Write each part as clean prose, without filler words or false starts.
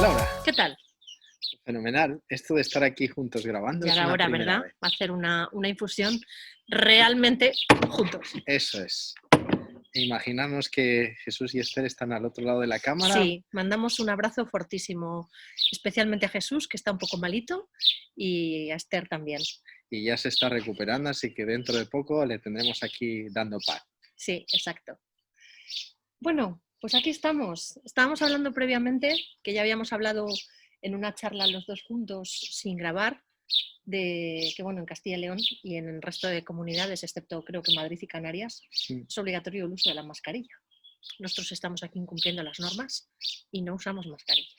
Laura, ¿Qué tal? fenomenal. Esto de estar aquí juntos grabando Ya es era una hora, primera ¿verdad? vez. Va a hacer una infusión realmente juntos. Eso es. E imaginarnos que Jesús y Esther están al otro lado de la cámara Sí, mandamos un abrazo fortísimo, especialmente a Jesús, que está un poco malito, y a Esther también. y ya se está recuperando, así que dentro de poco le tendremos aquí dando paz. Sí, exacto. Bueno, pues aquí estamos. Estábamos hablando previamente, que ya habíamos hablado en una charla los dos juntos sin grabar, de que bueno, en Castilla y León y en el resto de comunidades, excepto creo que Madrid y Canarias, es obligatorio el uso de la mascarilla. Nosotros estamos aquí incumpliendo las normas y no usamos mascarilla.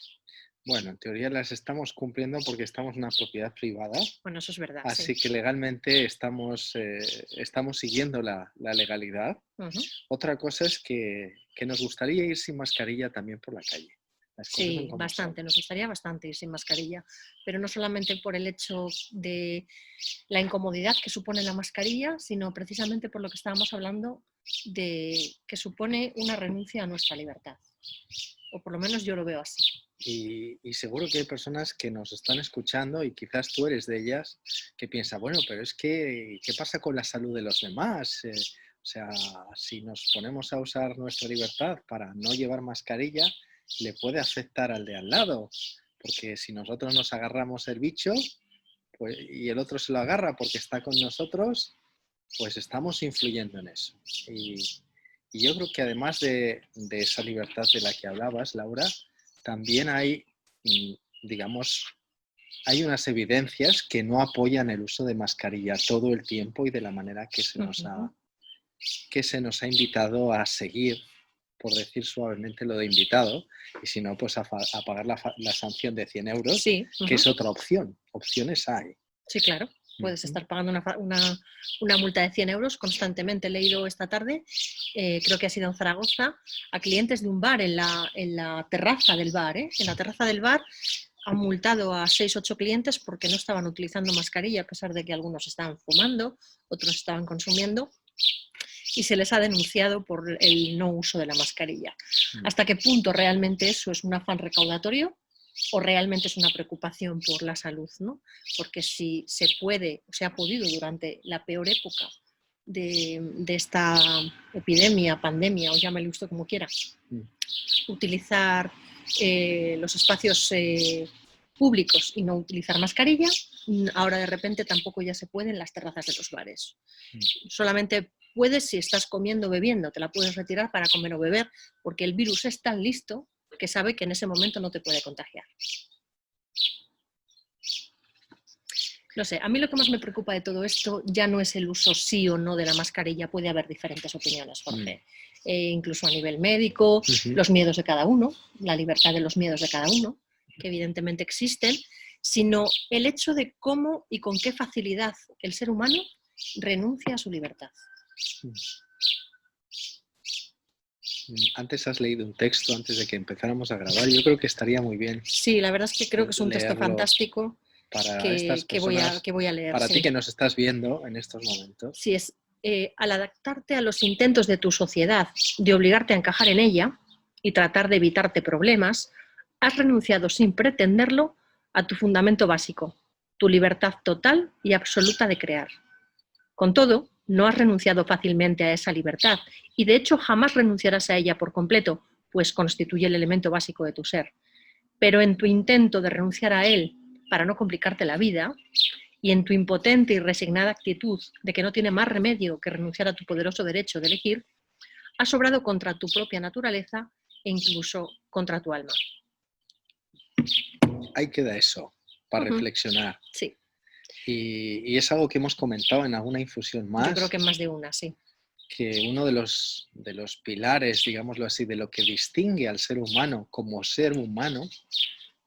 Bueno, en teoría las estamos cumpliendo porque estamos en una propiedad privada, Bueno, eso es verdad, así sí. que legalmente estamos siguiendo la legalidad. Otra cosa es que nos gustaría ir sin mascarilla también por la calle. Las cosas son Sí, como bastante, son. nos gustaría bastante ir sin mascarilla, pero no solamente por el hecho de la incomodidad que supone la mascarilla, sino precisamente por lo que estábamos hablando de que supone una renuncia a nuestra libertad. O por lo menos yo lo veo así. Y seguro que hay personas que nos están escuchando y quizás tú eres de ellas que piensa, bueno, pero es que, ¿qué pasa con la salud de los demás? O sea, si nos ponemos a usar nuestra libertad para no llevar mascarilla, le puede afectar al de al lado, porque si nosotros nos agarramos el bicho pues, y el otro se lo agarra porque está con nosotros, pues estamos influyendo en eso. Y yo creo que además de esa libertad de la que hablabas, Laura, también hay, digamos, hay unas evidencias que no apoyan el uso de mascarilla todo el tiempo y de la manera que se nos ha invitado a seguir, por decir suavemente lo de invitado, y si no, pues a pagar la sanción de 100 euros, Sí, que es otra opción. Opciones hay. Sí, claro. Puedes estar pagando una multa de 100 euros constantemente. He leído esta tarde, creo que ha sido en Zaragoza, a clientes de un bar en la terraza del bar. En la terraza del bar han multado a 6 o 8 clientes porque no estaban utilizando mascarilla, a pesar de que algunos estaban fumando, otros estaban consumiendo, y se les ha denunciado por el no uso de la mascarilla. ¿Hasta qué punto realmente eso es un afán recaudatorio o realmente es una preocupación por la salud, ¿no? Porque si se puede, o se ha podido durante la peor época de esta epidemia, pandemia, o llámale usted como quiera, utilizar los espacios públicos y no utilizar mascarilla, ahora de repente tampoco ya se puede en las terrazas de los bares. Solamente puedes si estás comiendo o bebiendo, te la puedes retirar para comer o beber, porque el virus es tan listo que sabe que en ese momento no te puede contagiar. No sé, a mí lo que más me preocupa de todo esto ya no es el uso sí o no de la mascarilla, puede haber diferentes opiniones, Jorge. Incluso a nivel médico, los miedos de cada uno, la libertad de los miedos de cada uno, que evidentemente existen, sino el hecho de cómo y con qué facilidad el ser humano renuncia a su libertad. Antes has leído un texto antes de que empezáramos a grabar. Yo creo que estaría muy bien. Sí, la verdad es que creo que es un texto fantástico para estas personas, que voy a leer. Para sí. ti que nos estás viendo en estos momentos. Sí, es al adaptarte a los intentos de tu sociedad de obligarte a encajar en ella y tratar de evitarte problemas, has renunciado sin pretenderlo a tu fundamento básico, tu libertad total y absoluta de crear. Con todo, no has renunciado fácilmente a esa libertad y de hecho jamás renunciarás a ella por completo, pues constituye el elemento básico de tu ser. Pero en tu intento de renunciar a él para no complicarte la vida y en tu impotente y resignada actitud de que no tiene más remedio que renunciar a tu poderoso derecho de elegir, has obrado contra tu propia naturaleza e incluso contra tu alma. Ahí queda eso, para reflexionar. Sí. Y es algo que hemos comentado en alguna infusión más. Yo creo que en más de una, sí. Que uno de los pilares, digámoslo así, de lo que distingue al ser humano como ser humano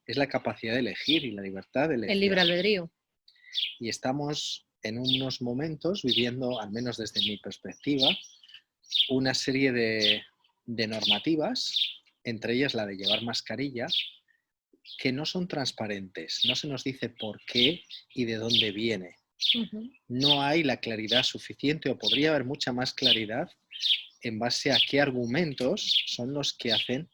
es la capacidad de elegir y la libertad de elegir. El libre albedrío. Y estamos en unos momentos viviendo, al menos desde mi perspectiva, una serie de normativas, entre ellas la de llevar mascarilla, que no son transparentes. No se nos dice por qué y de dónde viene. No hay la claridad suficiente, o podría haber mucha más claridad en base a qué argumentos son los que hacen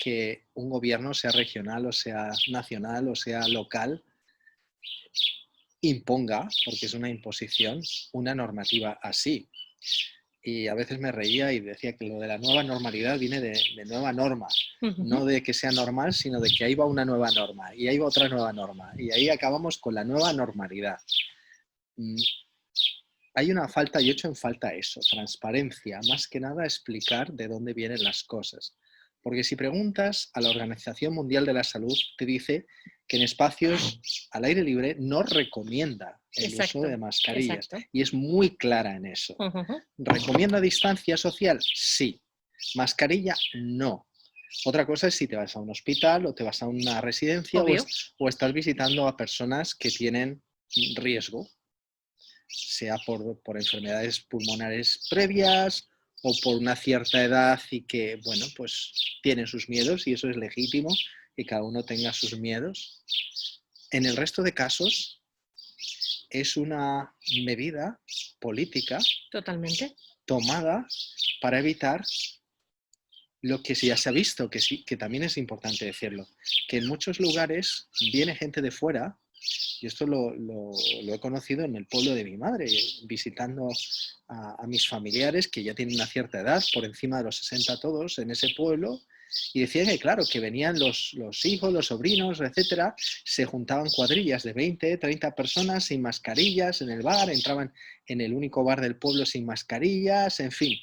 que un gobierno, sea regional o sea nacional o sea local, imponga, porque es una imposición, una normativa así. Y a veces me reía y decía que lo de la nueva normalidad viene de nueva norma, no de que sea normal, sino de que ahí va una nueva norma y ahí va otra nueva norma y ahí acabamos con la nueva normalidad. Hay una falta, yo echo en falta eso, transparencia, más que nada explicar de dónde vienen las cosas. Porque si preguntas a la Organización Mundial de la Salud, te dice que en espacios al aire libre no recomienda el uso de mascarillas. Y es muy clara en eso. ¿Recomienda distancia social? Sí. Mascarilla, no. Otra cosa es si te vas a un hospital o te vas a una residencia o estás visitando a personas que tienen riesgo, sea por enfermedades pulmonares previas o por una cierta edad y que, bueno, pues tienen sus miedos y eso es legítimo, que cada uno tenga sus miedos. En el resto de casos es una medida política totalmente tomada para evitar lo que ya se ha visto, que sí, que también es importante decirlo, que en muchos lugares viene gente de fuera, y esto lo he conocido en el pueblo de mi madre, visitando a mis familiares que ya tienen una cierta edad, por encima de los 60 todos, en ese pueblo, y decían que claro, que venían los hijos, los sobrinos, etcétera, se juntaban cuadrillas de 20, 30 personas sin mascarillas en el bar, entraban en el único bar del pueblo sin mascarillas, en fin,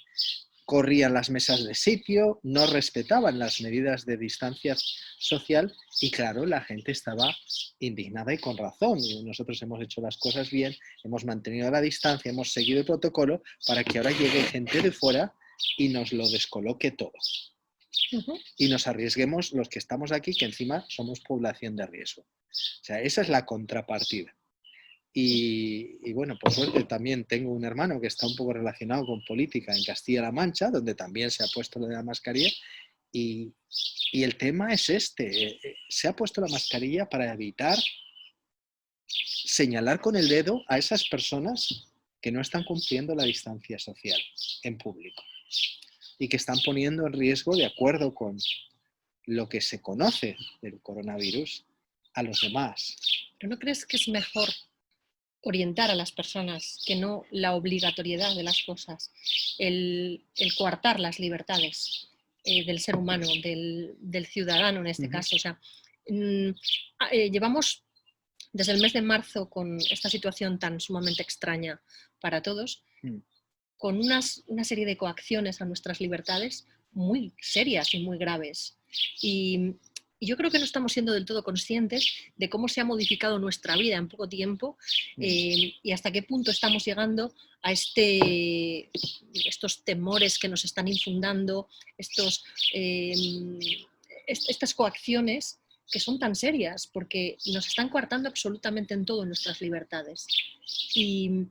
corrían las mesas de sitio, no respetaban las medidas de distancia social y claro, la gente estaba indignada y con razón. Y nosotros hemos hecho las cosas bien, hemos mantenido la distancia, hemos seguido el protocolo para que ahora llegue gente de fuera y nos lo descoloque todo. Y nos arriesguemos los que estamos aquí, que encima somos población de riesgo. O sea, esa es la contrapartida. Y bueno, por suerte también tengo un hermano que está un poco relacionado con política en Castilla-La Mancha, donde también se ha puesto lo de la mascarilla. Y el tema es este, se ha puesto la mascarilla para evitar señalar con el dedo a esas personas que no están cumpliendo la distancia social en público y que están poniendo en riesgo, de acuerdo con lo que se conoce del coronavirus, a los demás. ¿Pero no crees que es mejor orientar a las personas que no la obligatoriedad de las cosas, el coartar las libertades del ser humano, del ciudadano en este caso? O sea, llevamos desde el mes de marzo con esta situación tan sumamente extraña para todos, con una serie de coacciones a nuestras libertades muy serias y muy graves. Y yo creo que no estamos siendo del todo conscientes de cómo se ha modificado nuestra vida en poco tiempo y hasta qué punto estamos llegando a estos temores que nos están infundando, estas coacciones que son tan serias, porque nos están coartando absolutamente en todo, en nuestras libertades. Y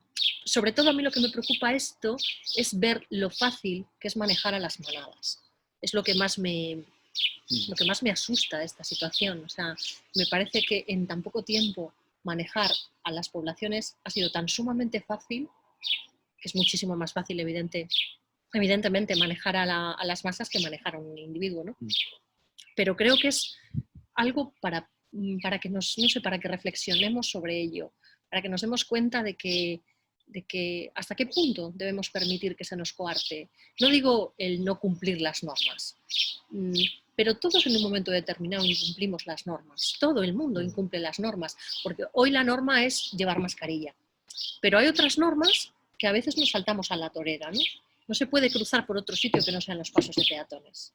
sobre todo a mí lo que me preocupa esto es ver lo fácil que es manejar a las manadas. Es lo que más me asusta de esta situación. O sea, me parece que en tan poco tiempo manejar a las poblaciones ha sido tan sumamente fácil, que es muchísimo más fácil, evidentemente, manejar a las masas que manejar a un individuo, ¿no? Pero creo que es algo para que para que reflexionemos sobre ello, para que nos demos cuenta de que hasta qué punto debemos permitir que se nos coarte. No digo el no cumplir las normas, pero todos en un momento determinado incumplimos las normas. Todo el mundo incumple las normas, porque hoy la norma es llevar mascarilla. Pero hay otras normas que a veces nos saltamos a la torera, ¿no? No se puede cruzar por otro sitio que no sean los pasos de peatones.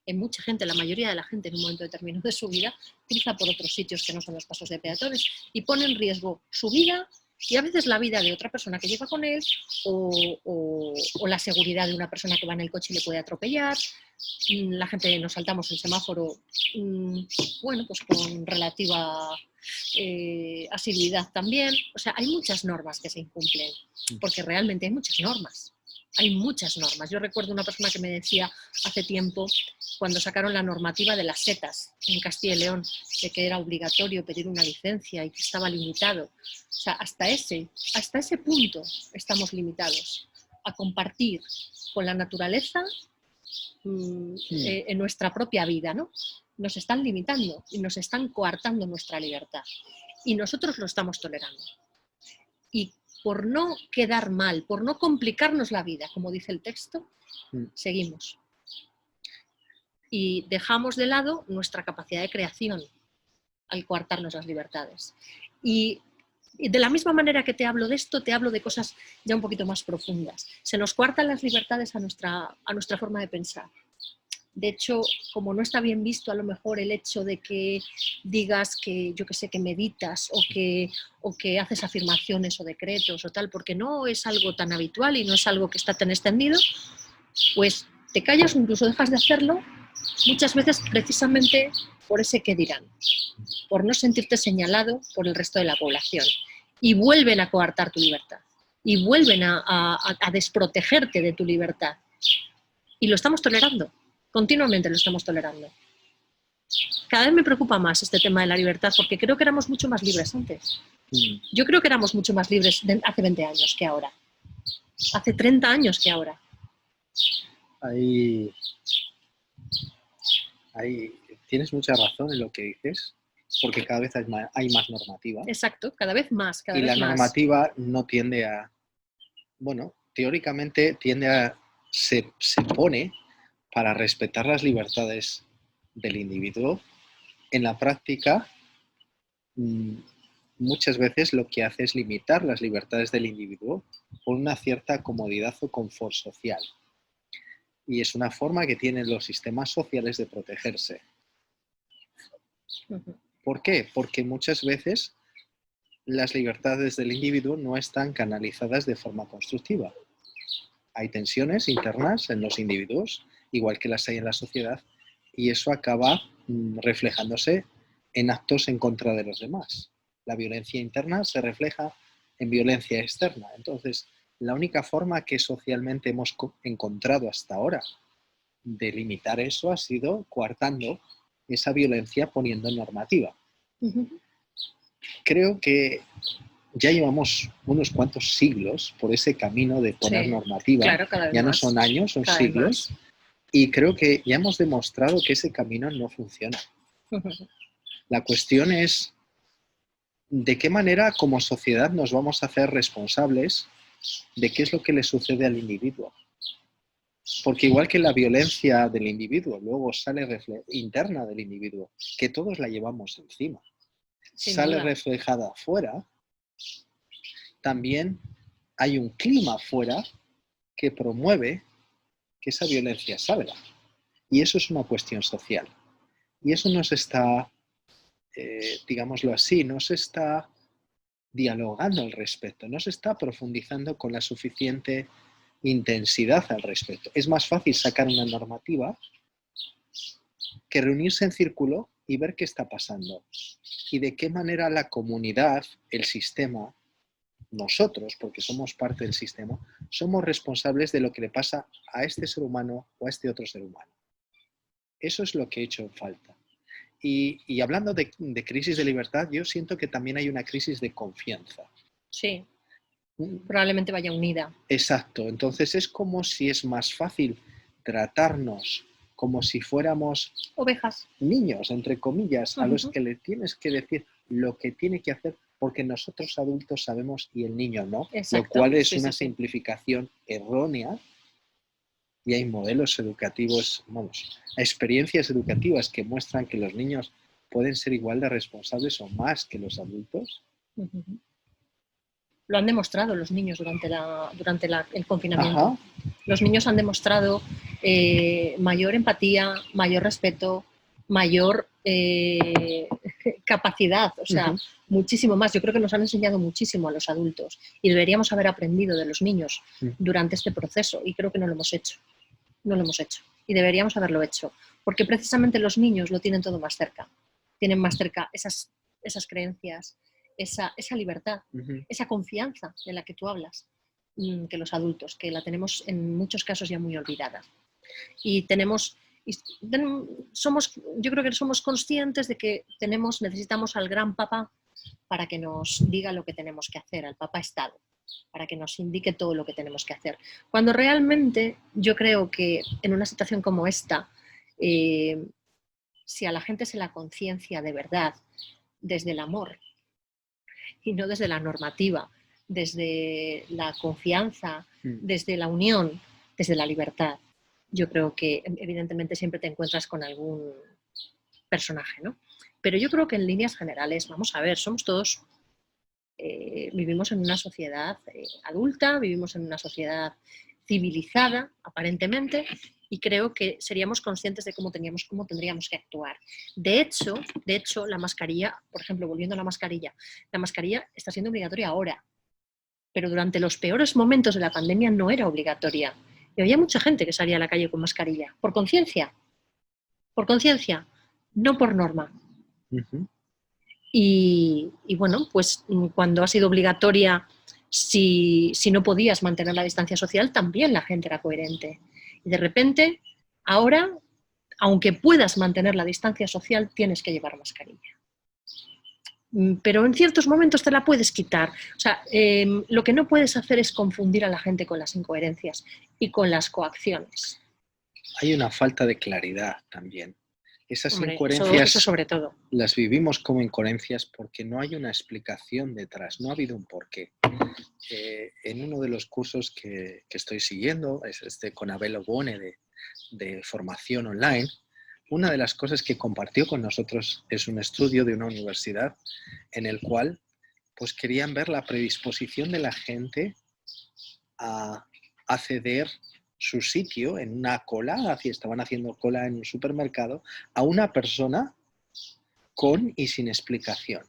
Mucha gente, la mayoría de la gente en un momento determinado de su vida, cruza por otros sitios que no son los pasos de peatones y pone en riesgo su vida y a veces la vida de otra persona que lleva con él o la seguridad de una persona que va en el coche y le puede atropellar. La gente nos saltamos el semáforo, bueno, pues con relativa asiduidad también. O sea, hay muchas normas que se incumplen, porque realmente hay muchas normas. Hay muchas normas. Yo recuerdo una persona que me decía hace tiempo, cuando sacaron la normativa de las setas en Castilla y León, de que era obligatorio pedir una licencia y que estaba limitado. O sea, hasta ese punto estamos limitados a compartir con la naturaleza en nuestra propia vida, ¿no? Nos están limitando y nos están coartando nuestra libertad. Y nosotros lo estamos tolerando. Y por no quedar mal, por no complicarnos la vida, como dice el texto, seguimos. Y dejamos de lado nuestra capacidad de creación al coartarnos las libertades. Y de la misma manera que te hablo de esto, te hablo de cosas ya un poquito más profundas. Se nos coartan las libertades a nuestra forma de pensar. De hecho, como no está bien visto a lo mejor el hecho de que digas que, yo que sé, que meditas o que haces afirmaciones o decretos o tal, porque no es algo tan habitual y no es algo que está tan extendido, pues te callas o incluso dejas de hacerlo muchas veces precisamente por ese qué dirán, por no sentirte señalado por el resto de la población. Y vuelven a coartar tu libertad y vuelven a desprotegerte de tu libertad. Y lo estamos tolerando. Continuamente lo estamos tolerando. Cada vez me preocupa más este tema de la libertad porque creo que éramos mucho más libres antes. Yo creo que éramos mucho más libres hace 20 años que ahora. Hace 30 años que ahora. Tienes mucha razón en lo que dices, porque cada vez hay más normativa. Exacto, cada vez más. Y la normativa no tiende a... Bueno, teóricamente se pone para respetar las libertades del individuo. En la práctica, muchas veces lo que hace es limitar las libertades del individuo por una cierta comodidad o confort social. Y es una forma que tienen los sistemas sociales de protegerse. ¿Por qué? Porque muchas veces las libertades del individuo no están canalizadas de forma constructiva. Hay tensiones internas en los individuos, igual que las hay en la sociedad, y eso acaba reflejándose en actos en contra de los demás. La violencia interna se refleja en violencia externa. Entonces, la única forma que socialmente hemos encontrado hasta ahora de limitar eso ha sido coartando esa violencia poniendo normativa. Creo que ya llevamos unos cuantos siglos por ese camino de poner normativa. Claro, cada vez ya más. No son años, son cada siglos. Y creo que ya hemos demostrado que ese camino no funciona. La cuestión es de qué manera como sociedad nos vamos a hacer responsables de qué es lo que le sucede al individuo. Porque igual que la violencia del individuo luego sale interna del individuo, que todos la llevamos encima, sale reflejada afuera, también hay un clima afuera que promueve que esa violencia salga. Y eso es una cuestión social. Y eso no se está, digámoslo así, no se está dialogando al respecto, no se está profundizando con la suficiente intensidad al respecto. Es más fácil sacar una normativa que reunirse en círculo y ver qué está pasando y de qué manera la comunidad, el sistema, nosotros, porque somos parte del sistema, somos responsables de lo que le pasa a este ser humano o a este otro ser humano. Eso es lo que he hecho en falta. Y hablando de crisis de libertad, yo siento que también hay una crisis de confianza. Sí, probablemente vaya unida. Exacto, entonces es como si es más fácil tratarnos como si fuéramos ovejas, niños, entre comillas, a los que le tienes que decir lo que tiene que hacer porque nosotros adultos sabemos y el niño no. Exacto. Lo cual es una simplificación errónea. Y hay modelos educativos, experiencias educativas que muestran que los niños pueden ser igual de responsables o más que los adultos. Lo han demostrado los niños durante el confinamiento. Ajá. Los niños han demostrado mayor empatía, mayor respeto, mayor capacidad, o sea, muchísimo más. Yo creo que nos han enseñado muchísimo a los adultos y deberíamos haber aprendido de los niños durante este proceso y creo que no lo hemos hecho. No lo hemos hecho y deberíamos haberlo hecho, porque precisamente los niños lo tienen todo más cerca. Tienen más cerca esas creencias, esa libertad, esa confianza de la que tú hablas, que los adultos, que la tenemos en muchos casos ya muy olvidada. Y yo creo que somos conscientes de que necesitamos al gran papá para que nos diga lo que tenemos que hacer, al papá Estado. para que nos indique todo lo que tenemos que hacer. Cuando realmente yo creo que en una situación como esta, si a la gente se la conciencia de verdad desde el amor y no desde la normativa, desde la confianza, desde la unión, desde la libertad, yo creo que evidentemente siempre te encuentras con algún personaje, ¿no? Pero yo creo que en líneas generales, vamos a ver, somos todos, vivimos en una sociedad adulta, vivimos en una sociedad civilizada, aparentemente, y creo que seríamos conscientes de cómo tendríamos que actuar. De hecho, la mascarilla, por ejemplo, volviendo a la mascarilla está siendo obligatoria ahora, pero durante los peores momentos de la pandemia no era obligatoria. Y había mucha gente que salía a la calle con mascarilla, por conciencia, no por norma. Uh-huh. Y bueno, pues cuando ha sido obligatoria, si no podías mantener la distancia social, también la gente era coherente. Y de repente, ahora, aunque puedas mantener la distancia social, tienes que llevar mascarilla. Pero en ciertos momentos te la puedes quitar. O sea, lo que no puedes hacer es confundir a la gente con las incoherencias y con las coacciones. Hay una falta de claridad también. Esas incoherencias eso sobre todo. Las vivimos como incoherencias porque no hay una explicación detrás, no ha habido un porqué. En uno de los cursos que estoy siguiendo, es con Abel Obone de formación online, una de las cosas que compartió con nosotros es un estudio de una universidad en el cual pues, querían ver la predisposición de la gente a ceder su sitio en una cola, estaban haciendo cola en un supermercado, a una persona con y sin explicación.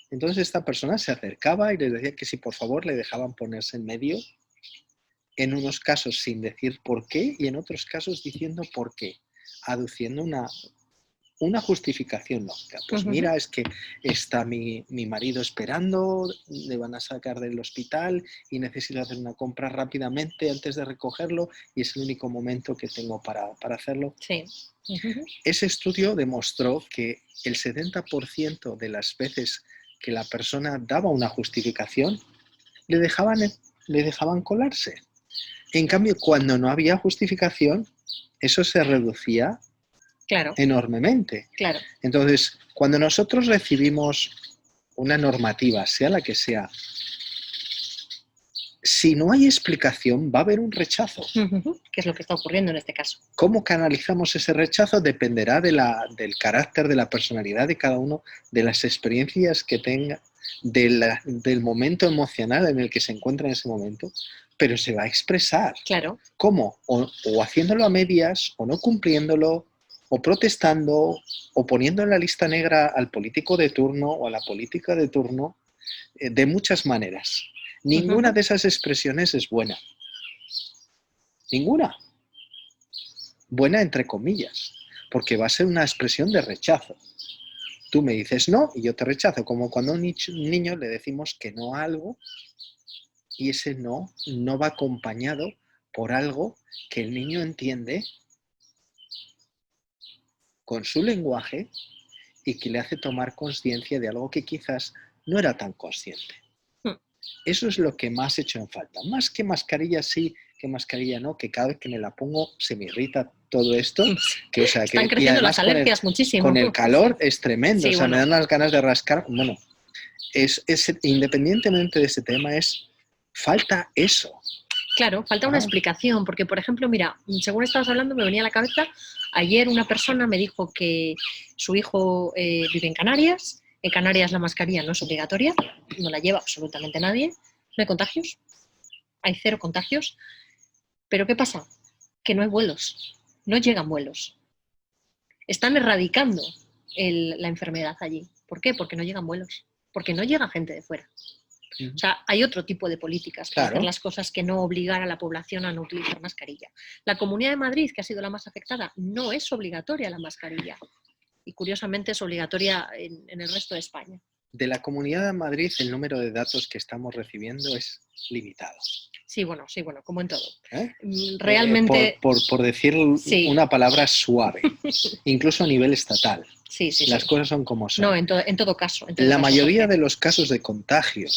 Entonces esta persona se acercaba y les decía que si por favor le dejaban ponerse en medio, en unos casos sin decir por qué y en otros casos diciendo por qué, aduciendo una justificación lógica. Pues mira, es que está mi marido esperando, le van a sacar del hospital y necesito hacer una compra rápidamente antes de recogerlo y es el único momento que tengo para hacerlo. Sí. Ese estudio demostró que el 70% de las veces que la persona daba una justificación, le dejaban colarse. En cambio, cuando no había justificación, eso se reducía enormemente. Claro. Entonces, cuando nosotros recibimos una normativa, sea la que sea, si no hay explicación, va a haber un rechazo. ¿Qué es lo que está ocurriendo en este caso? ¿Cómo canalizamos ese rechazo? Dependerá del carácter, de la personalidad de cada uno, de las experiencias que tenga, del momento emocional en el que se encuentra en ese momento, pero se va a expresar. Claro. ¿Cómo? O haciéndolo a medias, o no cumpliéndolo, o protestando, o poniendo en la lista negra al político de turno o a la política de turno, de muchas maneras. Ninguna de esas expresiones es buena. Ninguna. Buena entre comillas, porque va a ser una expresión de rechazo. Tú me dices no y yo te rechazo, como cuando a un niño le decimos que no a algo y ese no va acompañado por algo que el niño entiende con su lenguaje y que le hace tomar conciencia de algo que quizás no era tan consciente. Eso es lo que más he hecho en falta. Más que mascarilla sí, que mascarilla no, que cada vez que me la pongo se me irrita todo esto. Que, o sea, están creciendo las alergias muchísimo. Con el calor es tremendo, sí, o sea, me dan las ganas de rascar. Bueno, independientemente de ese tema, falta eso. Claro, falta una explicación, porque por ejemplo, mira, según estabas hablando me venía a la cabeza, ayer una persona me dijo que su hijo vive en Canarias. En Canarias la mascarilla no es obligatoria, no la lleva absolutamente nadie, no hay contagios, hay 0 contagios, pero ¿qué pasa? Que no hay vuelos, no llegan vuelos. Están erradicando la enfermedad allí. ¿Por qué? Porque no llegan vuelos, porque no llega gente de fuera. O sea, hay otro tipo de políticas para hacer las cosas que no obligar a la población a no utilizar mascarilla. La Comunidad de Madrid, que ha sido la más afectada, no es obligatoria la mascarilla. Y curiosamente es obligatoria en el resto de España. De la Comunidad de Madrid el número de datos que estamos recibiendo es limitado. Sí, bueno, como en todo. Realmente... Por decir una palabra suave, incluso a nivel estatal. Sí. Las cosas son como son. No, en todo caso. La mayoría de los casos de contagio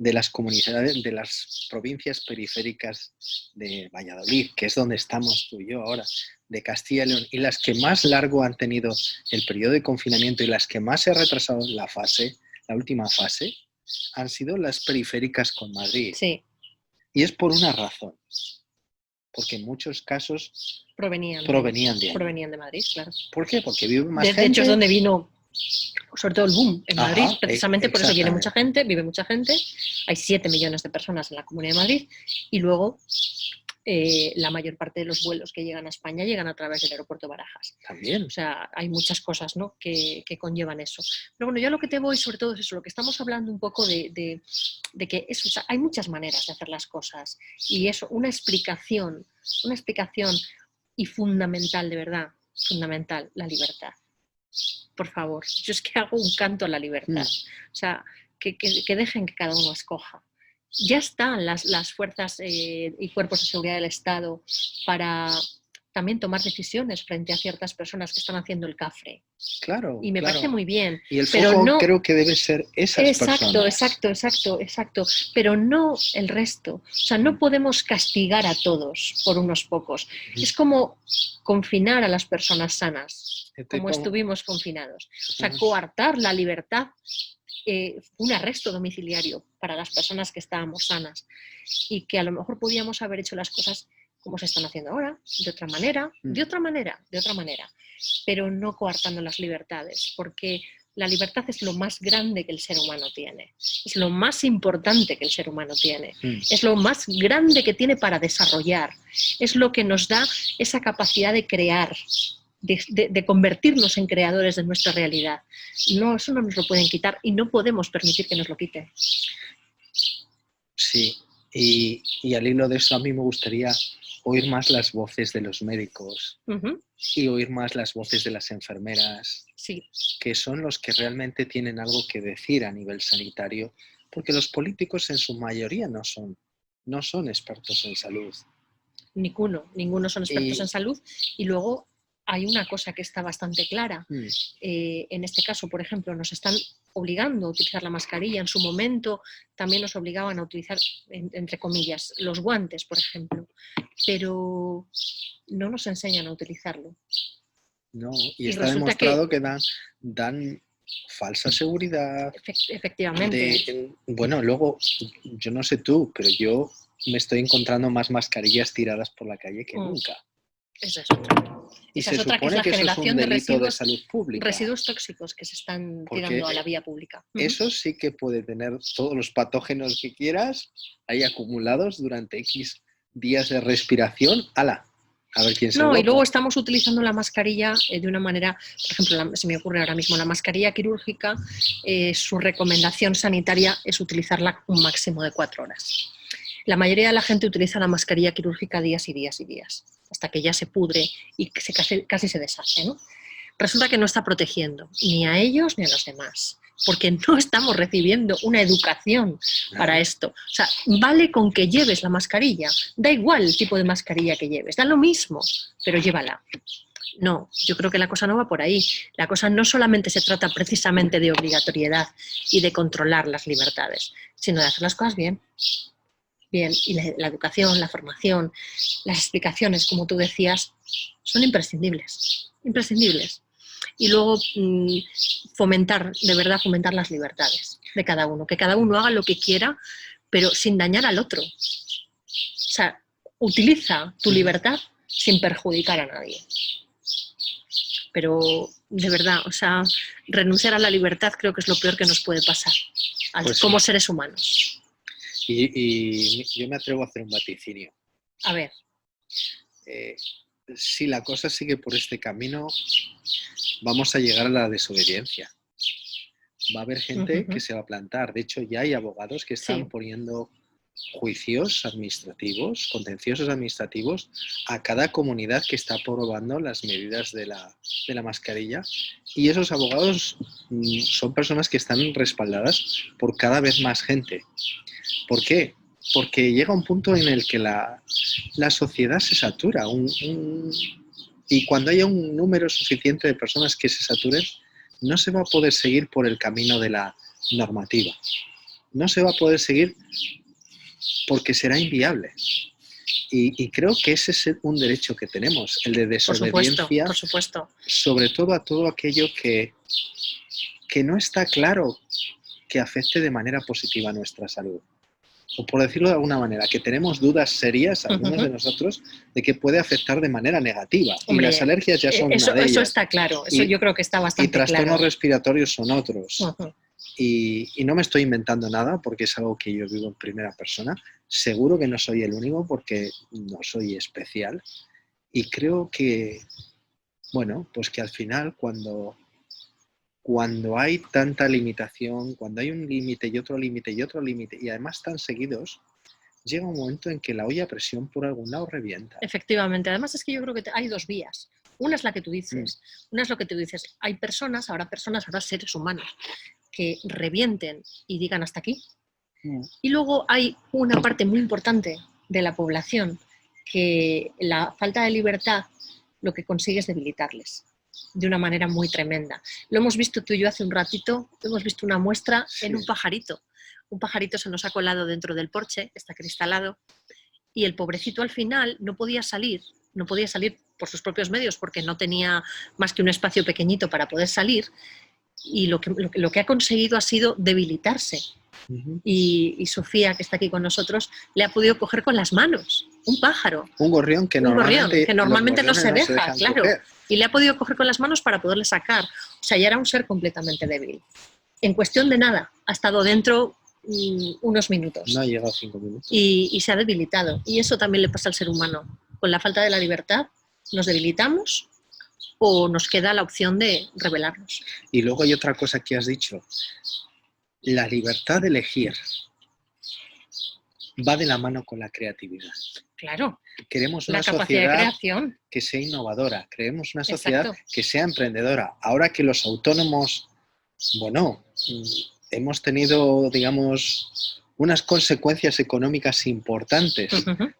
de las comunidades, de las provincias periféricas de Valladolid, que es donde estamos tú y yo ahora, de Castilla y León, y las que más largo han tenido el periodo de confinamiento y las que más se ha retrasado la última fase, han sido las periféricas con Madrid. Sí. Y es por una razón, porque en muchos casos provenían de ahí. Provenían de Madrid, claro. ¿Por qué? Porque vive más gente. De hecho, es donde vino, sobre todo, el boom en Madrid. Ajá, Precisamente por eso viene mucha gente, vive mucha gente. Hay 7 millones de personas en la Comunidad de Madrid. Y luego, la mayor parte de los vuelos que llegan a España llegan a través del aeropuerto de Barajas. También. O sea, hay muchas cosas, ¿no?, que conllevan eso. Pero bueno, yo a lo que te voy, sobre todo, es eso, lo que estamos hablando un poco de que eso, o sea, hay muchas maneras de hacer las cosas. Y eso, una explicación y fundamental, de verdad, fundamental, la libertad. Por favor, yo es que hago un canto a la libertad. O sea, que dejen que cada uno escoja. Ya están las fuerzas y cuerpos de seguridad del Estado para también tomar decisiones frente a ciertas personas que están haciendo el cafre. Claro. Y me parece muy bien. Y el pero foco no, creo que debe ser esas personas. Exacto. Pero no el resto. O sea, no podemos castigar a todos por unos pocos. Es como confinar a las personas sanas, como estuvimos confinados. O sea, coartar la libertad. Un arresto domiciliario para las personas que estábamos sanas y que a lo mejor podíamos haber hecho las cosas como se están haciendo ahora, de otra manera, pero no coartando las libertades, porque la libertad es lo más grande que el ser humano tiene, es lo más importante que el ser humano tiene, es lo más grande que tiene para desarrollar, es lo que nos da esa capacidad de crear, de convertirnos en creadores de nuestra realidad. No, eso no nos lo pueden quitar y no podemos permitir que nos lo quiten. Sí, y al hilo de eso a mí me gustaría oír más las voces de los médicos y oír más las voces de las enfermeras, que son los que realmente tienen algo que decir a nivel sanitario, porque los políticos en su mayoría no son expertos en salud. Ninguno son expertos en salud, y luego hay una cosa que está bastante clara. En este caso, por ejemplo, nos están obligando a utilizar la mascarilla. En su momento también nos obligaban a utilizar, entre comillas, los guantes, por ejemplo. Pero no nos enseñan a utilizarlo. No, y está demostrado que dan falsa seguridad. Efectivamente. Bueno, luego, yo no sé tú, pero yo me estoy encontrando más mascarillas tiradas por la calle que nunca. Esa es otra. Y se supone que eso es un delito de salud pública. Residuos tóxicos que se están tirando a la vía pública. Eso sí que puede tener todos los patógenos que quieras ahí acumulados durante X días de respiración. ¡Hala! A ver quién se No, y luego estamos utilizando la mascarilla de una manera, por ejemplo, se me ocurre ahora mismo, la mascarilla quirúrgica, su recomendación sanitaria es utilizarla un máximo de 4 horas. La mayoría de la gente utiliza la mascarilla quirúrgica días y días y días, hasta que ya se pudre y casi se deshace, ¿no? Resulta que no está protegiendo ni a ellos ni a los demás, porque no estamos recibiendo una educación para esto. O sea, vale con que lleves la mascarilla, da igual el tipo de mascarilla que lleves, da lo mismo, pero llévala. No, yo creo que la cosa no va por ahí. La cosa no solamente se trata precisamente de obligatoriedad y de controlar las libertades, sino de hacer las cosas bien. Y la educación, la formación, las explicaciones, como tú decías, son imprescindibles. Y luego fomentar las libertades de cada uno, que cada uno haga lo que quiera, pero sin dañar al otro. O sea, utiliza tu libertad sin perjudicar a nadie. Pero, de verdad, o sea, renunciar a la libertad creo que es lo peor que nos puede pasar como seres humanos. Y yo me atrevo a hacer un vaticinio. A ver. Si la cosa sigue por este camino, vamos a llegar a la desobediencia. Va a haber gente que se va a plantar. De hecho, ya hay abogados que están poniendo juicios administrativos, contenciosos administrativos, a cada comunidad que está aprobando las medidas de la mascarilla. Y esos abogados son personas que están respaldadas por cada vez más gente. ¿Por qué? Porque llega un punto en el que la sociedad se satura. Y cuando haya un número suficiente de personas que se saturen, no se va a poder seguir por el camino de la normativa. no se va a poder seguir porque será inviable. Y creo que ese es un derecho que tenemos, el de desobediencia, por supuesto. sobre todo a todo aquello que no está claro que afecte de manera positiva a nuestra salud. O por decirlo de alguna manera, que tenemos dudas serias, algunos de nosotros, de que puede afectar de manera negativa. Hombre, y las alergias ya son eso, una de ellas. Eso está claro, eso yo creo que está bastante claro. Y trastornos respiratorios son otros. Y no me estoy inventando nada porque es algo que yo vivo en primera persona. Seguro que no soy el único porque no soy especial. Y creo que, bueno, pues que al final cuando hay tanta limitación, cuando hay un límite y otro límite y otro límite, y además tan seguidos, llega un momento en que la olla a presión por algún lado revienta. Efectivamente. Además es que yo creo que hay dos vías. Una es la que tú dices. Una es lo que tú dices. Hay personas, ahora seres humanos, que revienten y digan hasta aquí. Y luego hay una parte muy importante de la población que la falta de libertad lo que consigue es debilitarles de una manera muy tremenda. Lo hemos visto tú y yo hace un ratito, hemos visto una muestra en un pajarito. Un pajarito se nos ha colado dentro del porche, está cristalado, y el pobrecito al final no podía salir por sus propios medios porque no tenía más que un espacio pequeñito para poder salir, y lo que ha conseguido ha sido debilitarse. Y Sofía, que está aquí con nosotros, le ha podido coger con las manos, un pájaro. Un gorrión que normalmente no se deja, claro. Coger. Y le ha podido coger con las manos para poderle sacar. O sea, ya era un ser completamente débil. En cuestión de nada, ha estado dentro unos minutos. No ha llegado 5 minutos. Y se ha debilitado. Y eso también le pasa al ser humano. Con la falta de la libertad nos debilitamos o nos queda la opción de rebelarnos. Y luego hay otra cosa que has dicho. La libertad de elegir va de la mano con la creatividad. Claro. Queremos una sociedad que sea innovadora, queremos una sociedad que sea emprendedora. Ahora que los autónomos, bueno, hemos tenido, digamos, unas consecuencias económicas importantes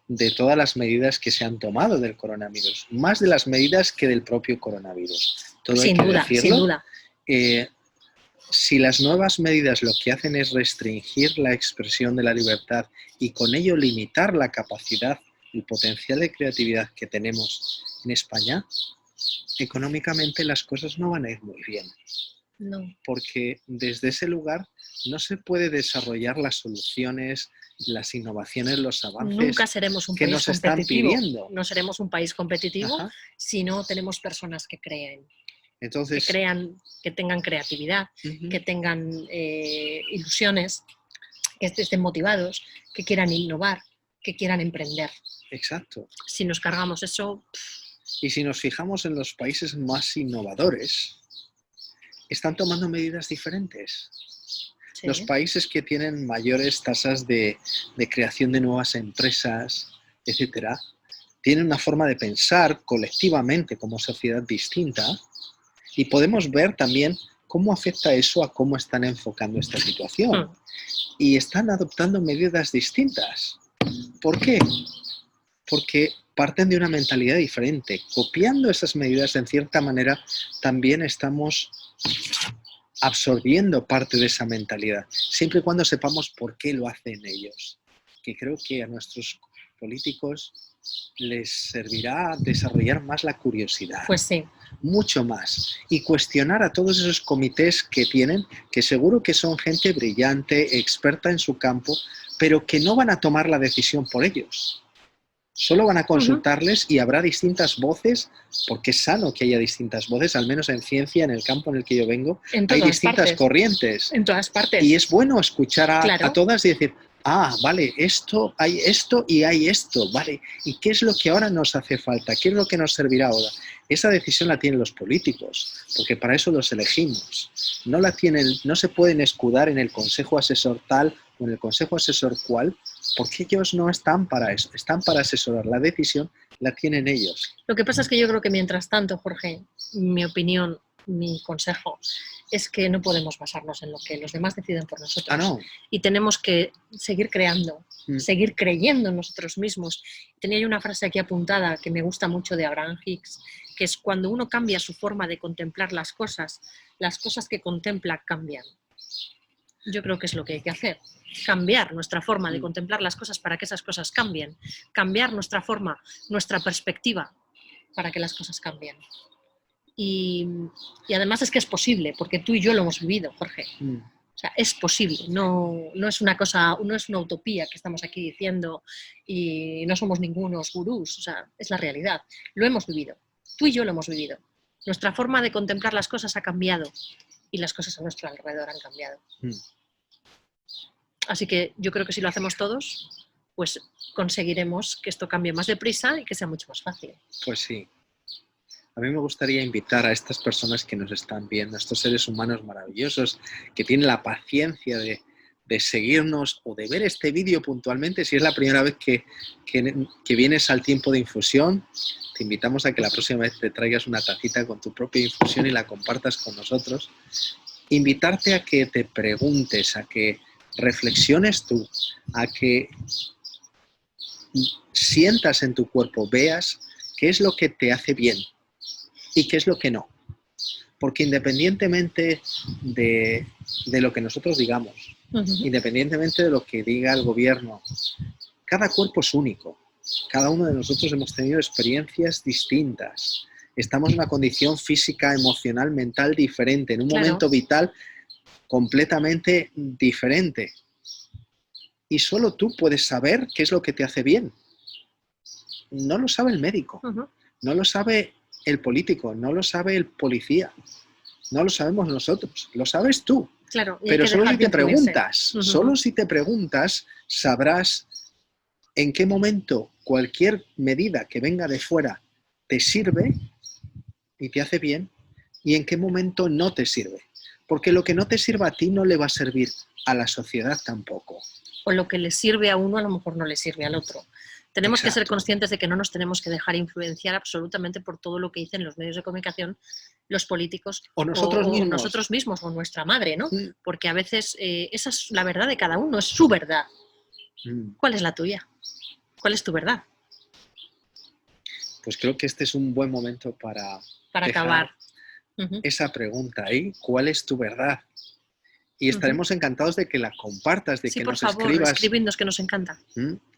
de todas las medidas que se han tomado del coronavirus, más de las medidas que del propio coronavirus. Todo sin duda. Si las nuevas medidas lo que hacen es restringir la expresión de la libertad y con ello limitar la capacidad, el potencial de creatividad que tenemos en España, económicamente las cosas no van a ir muy bien. No. Porque desde ese lugar no se puede desarrollar las soluciones, las innovaciones, los avances Nunca seremos un que país nos están pidiendo. No seremos un país competitivo si no tenemos personas que creen. Entonces, que tengan creatividad, que tengan ilusiones, que estén motivados, que quieran innovar, que quieran emprender. Exacto. Si nos cargamos eso... Y si nos fijamos en los países más innovadores, están tomando medidas diferentes. Sí. Los países que tienen mayores tasas de creación de nuevas empresas, etcétera, tienen una forma de pensar colectivamente como sociedad distinta. Y podemos ver también cómo afecta eso a cómo están enfocando esta situación. Y están adoptando medidas distintas. ¿Por qué? Porque parten de una mentalidad diferente. Copiando esas medidas, en cierta manera, también estamos absorbiendo parte de esa mentalidad, siempre y cuando sepamos por qué lo hacen ellos. Que creo que a nuestros políticos les servirá desarrollar más la curiosidad. Pues sí. Mucho más. Y cuestionar a todos esos comités que tienen, que seguro que son gente brillante, experta en su campo, pero que no van a tomar la decisión por ellos. Solo van a consultarles y habrá distintas voces, porque es sano que haya distintas voces, al menos en ciencia, en el campo en el que yo vengo, hay distintas corrientes. En todas partes. Y es bueno escuchar a todas y decir, vale, hay esto y hay esto, vale. ¿Y qué es lo que ahora nos hace falta? ¿Qué es lo que nos servirá ahora? Esa decisión la tienen los políticos, porque para eso los elegimos. No se pueden escudar en el consejo asesor tal o en el consejo asesor cual, porque ellos no están para eso, están para asesorar. La decisión la tienen ellos. Lo que pasa es que yo creo que mientras tanto, Jorge, mi opinión, mi consejo, es que no podemos basarnos en lo que los demás deciden por nosotros. No. Y tenemos que seguir creando, seguir creyendo en nosotros mismos. Tenía yo una frase aquí apuntada que me gusta mucho de Abraham Hicks, que es: cuando uno cambia su forma de contemplar las cosas que contempla cambian. Yo creo que es lo que hay que hacer. Cambiar nuestra forma de Mm. contemplar las cosas para que esas cosas cambien. Cambiar nuestra forma, nuestra perspectiva para que las cosas cambien. Y además es que es posible, porque tú y yo lo hemos vivido, Jorge. Mm. O sea, es posible, no es una cosa, no es una utopía que estamos aquí diciendo y no somos ningunos gurús, o sea, es la realidad. Lo hemos vivido, tú y yo lo hemos vivido. Nuestra forma de contemplar las cosas ha cambiado y las cosas a nuestro alrededor han cambiado. Mm. Así que yo creo que si lo hacemos todos, pues conseguiremos que esto cambie más deprisa y que sea mucho más fácil. Pues sí. A mí me gustaría invitar a estas personas que nos están viendo, a estos seres humanos maravillosos que tienen la paciencia de seguirnos o de ver este vídeo puntualmente. Si es la primera vez que vienes al tiempo de infusión, te invitamos a que la próxima vez te traigas una tacita con tu propia infusión y la compartas con nosotros. Invitarte a que te preguntes, a que reflexiones tú, a que sientas en tu cuerpo, veas qué es lo que te hace bien y qué es lo que no. Porque independientemente de lo que nosotros digamos, independientemente de lo que diga el gobierno, cada cuerpo es único. Cada uno de nosotros hemos tenido experiencias distintas. Estamos en una condición física, emocional, mental diferente, en un momento vital completamente diferente. Y solo tú puedes saber qué es lo que te hace bien. No lo sabe el médico, no lo sabe el político, no lo sabe el policía, no lo sabemos nosotros, lo sabes tú. Claro, pero solo si te preguntas, solo si te preguntas, sabrás en qué momento cualquier medida que venga de fuera te sirve y te hace bien y en qué momento no te sirve. Porque lo que no te sirva a ti no le va a servir a la sociedad tampoco. O lo que le sirve a uno a lo mejor no le sirve al otro. Tenemos que ser conscientes de que no nos tenemos que dejar influenciar absolutamente por todo lo que dicen los medios de comunicación, los políticos o nosotros mismos o nuestra madre, ¿no? Porque a veces esa es la verdad de cada uno, es su verdad. ¿Cuál es la tuya? ¿Cuál es tu verdad? Pues creo que este es un buen momento para acabar esa pregunta ahí. ¿Cuál es tu verdad? Y estaremos encantados de que la compartas, de que nos escribas. Escribidnos, que nos encanta.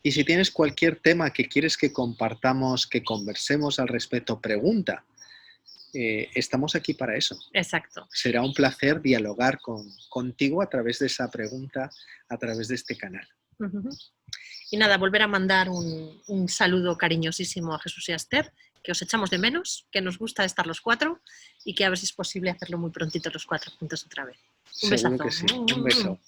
Y si tienes cualquier tema que quieres que compartamos, que conversemos al respecto, pregunta. Estamos aquí para eso. Exacto. Será un placer dialogar contigo a través de esa pregunta, a través de este canal. Y nada, volver a mandar un saludo cariñosísimo a Jesús y a Esther, que os echamos de menos, que nos gusta estar los cuatro y que a ver si es posible hacerlo muy prontito los cuatro juntos otra vez. Un besazo. Seguro que sí. Un beso.